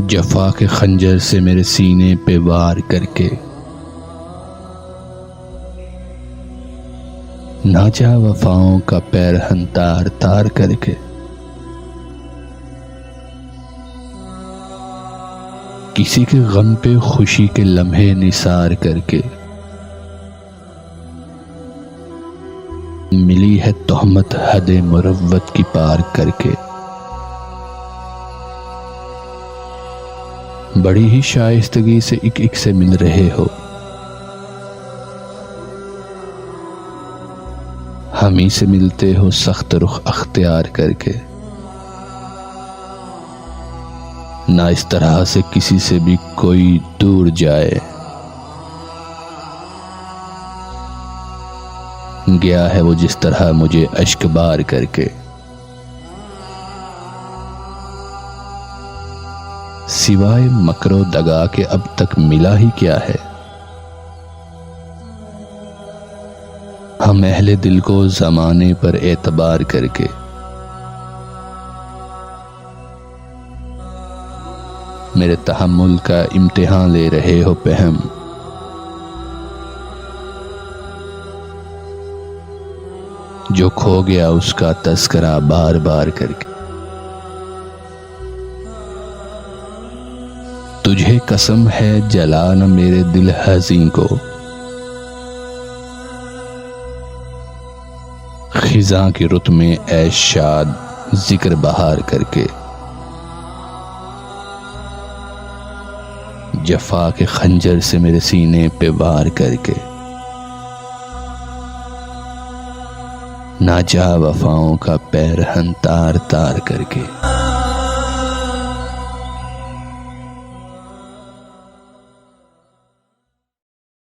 جفا کے خنجر سے میرے سینے پہ وار کر کے، ناچا وفاؤں کا پیرہن تار تار کر کے، کسی کے غم پہ خوشی کے لمحے نثار کر کے، ملی ہے تہمت حد مروت کی پار کر کے، بڑی ہی شائستگی سے ایک ایک سے مل رہے ہو، ہم ہی سے ملتے ہو سخت رخ اختیار کر کے، نہ اس طرح سے کسی سے بھی کوئی دور جائے، گیا ہے وہ جس طرح مجھے اشک بار کر کے، سوائے مکر و دغا کے اب تک ملا ہی کیا ہے، ہم اہل دل کو زمانے پر اعتبار کر کے، میرے تحمل کا امتحان لے رہے ہو پہم، جو کھو گیا اس کا تذکرہ بار بار کر کے، تجھے قسم ہے جلانا میرے دل حزین کو، خزاں کی رت میں اے شاد ذکر بہار کر کے، جفا کے خنجر سے میرے سینے پہ وار کر کے، ناجا وفاؤں کا پیرہن تار تار کر کے۔